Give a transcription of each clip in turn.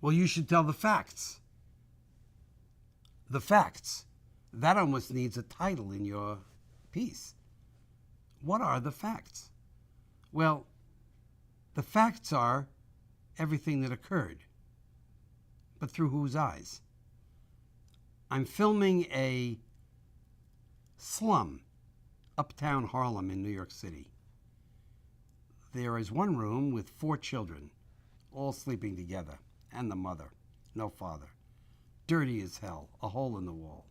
Well, you should tell the facts. The facts. That almost needs a title in your piece. What are the facts? Well, the facts are everything that occurred. But through whose eyes? I'm filming a slum, uptown Harlem in New York City. There is one room with 4 children, all sleeping together, and the mother, no father. Dirty as hell, a hole in the wall,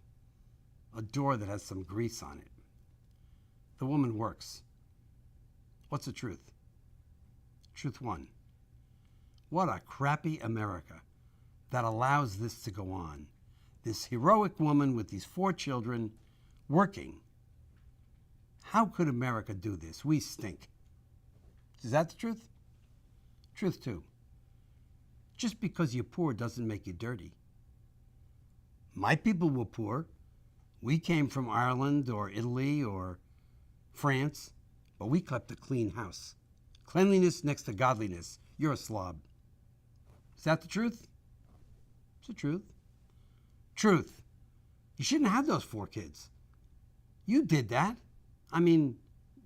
a door that has some grease on it. The woman works. What's the truth? Truth 1. What a crappy America that allows this to go on. This heroic woman with these 4 children working. How could America do this? We stink. Is that the truth? Truth 2. Just because you're poor doesn't make you dirty. My people were poor. We came from Ireland or Italy or France, but we kept a clean house. Cleanliness next to godliness. You're a slob. Is that the truth? It's the truth. Truth. You shouldn't have those 4 kids. You did that. I mean,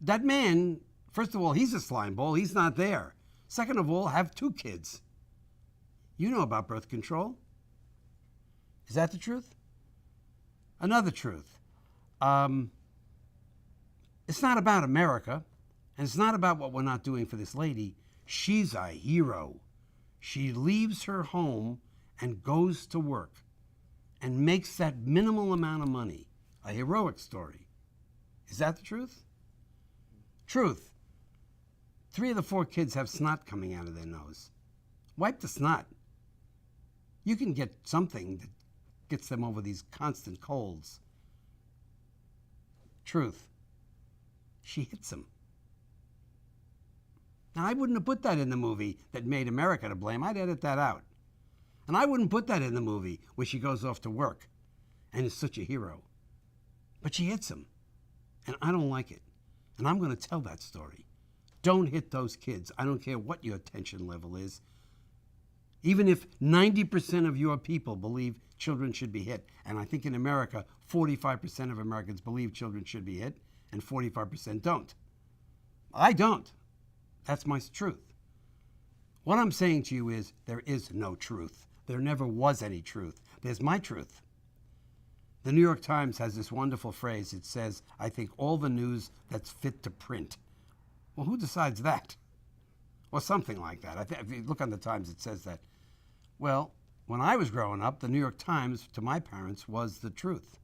that man, first of all, he's a slime ball. He's not there. Second of all, have 2 kids. You know about birth control. Is that the truth? Another truth. It's not about America, and it's not about what we're not doing for this lady. She's a hero. She leaves her home and goes to work and makes that minimal amount of money. A heroic story. Is that the truth? Truth. 3 of the 4 kids have snot coming out of their nose. Wipe the snot. You can get something that gets them over these constant colds. Truth. She hits him. Now, I wouldn't have put that in the movie that made America to blame. I'd edit that out. And I wouldn't put that in the movie where she goes off to work and is such a hero. But she hits him. And I don't like it. And I'm going to tell that story. Don't hit those kids. I don't care what your attention level is. Even if 90% of your people believe children should be hit, and I think in America, 45% of Americans believe children should be hit, and 45% don't. I don't. That's my truth. What I'm saying to you is there is no truth. There never was any truth. There's my truth. The New York Times has this wonderful phrase. It says, I think all the news that's fit to print. Well, who decides that? Or something like that. If you look on the Times, it says that. Well, when I was growing up, the New York Times, to my parents, was the truth.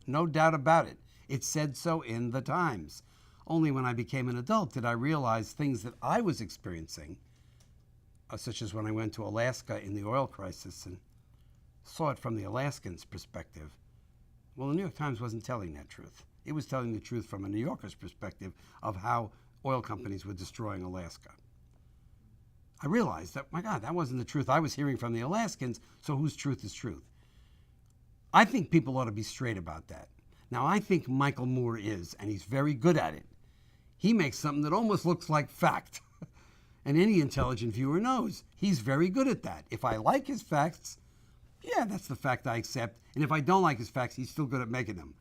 No doubt about it. It said so in the Times. Only when I became an adult did I realize things that I was experiencing, such as when I went to Alaska in the oil crisis and saw it from the Alaskans' perspective. Well, the New York Times wasn't telling that truth. It was telling the truth from a New Yorker's perspective of how oil companies were destroying Alaska. I realized that, my God, that wasn't the truth I was hearing from the Alaskans, so whose truth is truth? I think people ought to be straight about that. Now, I think Michael Moore is, and he's very good at it. He makes something that almost looks like fact. And any intelligent viewer knows he's very good at that. If I like his facts, yeah, that's the fact I accept. And if I don't like his facts, he's still good at making them.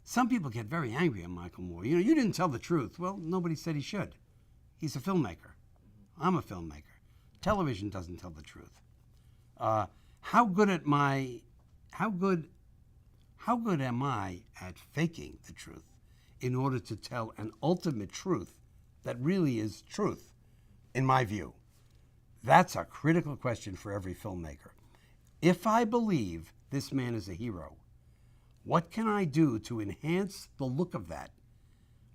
Some people get very angry at Michael Moore. You know, you didn't tell the truth. Well, nobody said he should. He's a filmmaker. I'm a filmmaker. Television doesn't tell the truth. How good am I at faking the truth in order to tell an ultimate truth that really is truth, in my view? That's a critical question for every filmmaker. If I believe this man is a hero, what can I do to enhance the look of that?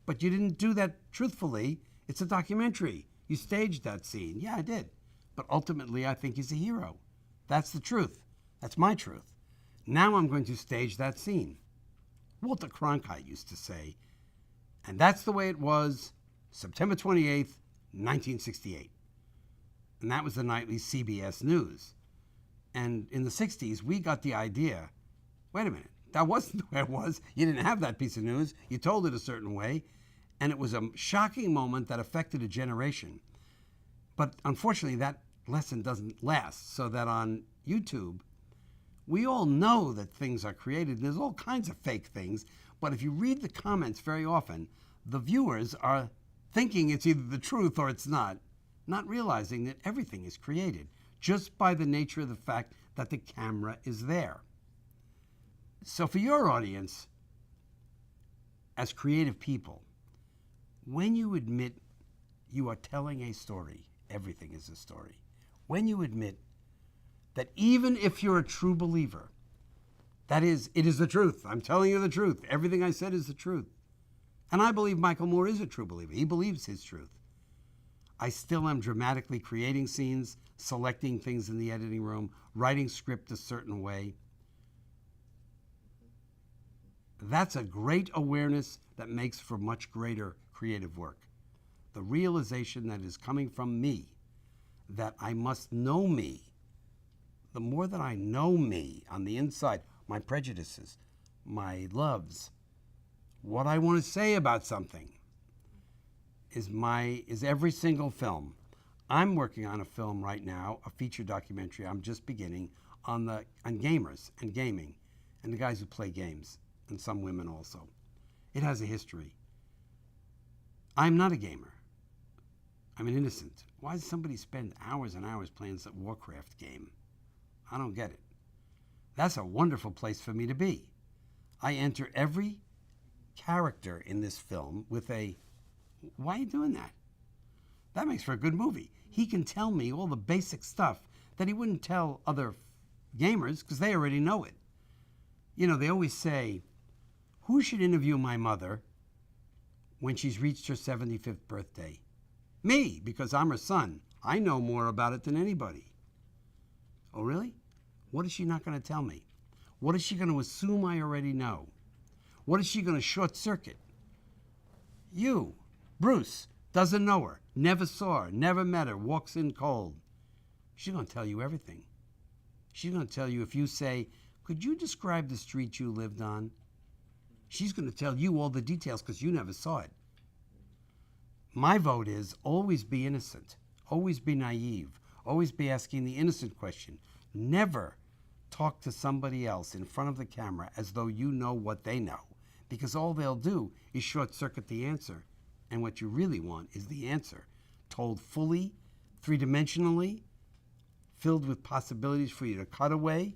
But you didn't do that truthfully. It's a documentary. You staged that scene. Yeah, I did. But ultimately, I think he's a hero. That's the truth. That's my truth. Now I'm going to stage that scene. Walter Cronkite used to say, and that's the way it was September 28th, 1968. And that was the nightly CBS News. And in the 60s, we got the idea, wait a minute, that wasn't the way it was. You didn't have that piece of news. You told it a certain way. And it was a shocking moment that affected a generation. But unfortunately, that lesson doesn't last, so that on YouTube, we all know that things are created. There's all kinds of fake things, but if you read the comments very often, the viewers are thinking it's either the truth or it's not realizing that everything is created just by the nature of the fact that the camera is there. So for your audience, as creative people, when you admit you are telling a story, everything is a story. When you admit that even if you're a true believer, that is, it is the truth. I'm telling you the truth. Everything I said is the truth. And I believe Michael Moore is a true believer. He believes his truth. I still am dramatically creating scenes, selecting things in the editing room, writing script a certain way. That's a great awareness that makes for much greater creative work. The realization that is coming from me, that I must know me. The more that I know me on the inside, my prejudices, my loves, what I want to say about something is every single film. I'm working on a film right now, a feature documentary I'm just beginning on gamers and gaming and the guys who play games, and some women also. It has a history. I'm not a gamer. I'm an innocent. Why does somebody spend hours and hours playing some Warcraft game? I don't get it. That's a wonderful place for me to be. I enter every character in this film with a, why are you doing that? That makes for a good movie. He can tell me all the basic stuff that he wouldn't tell other gamers because they already know it. You know, they always say, who should interview my mother when she's reached her 75th birthday? Me, because I'm her son. I know more about it than anybody. Oh, really? What is she not going to tell me? What is she going to assume I already know? What is she going to short circuit? You, Bruce, doesn't know her, never saw her, never met her, walks in cold. She's going to tell you everything. She's going to tell you if you say, could you describe the street you lived on? She's going to tell you all the details because you never saw it. My vote is always be innocent, always be naive, always be asking the innocent question. Never talk to somebody else in front of the camera as though you know what they know, because all they'll do is short-circuit the answer, and what you really want is the answer, told fully, three-dimensionally, filled with possibilities for you to cut away,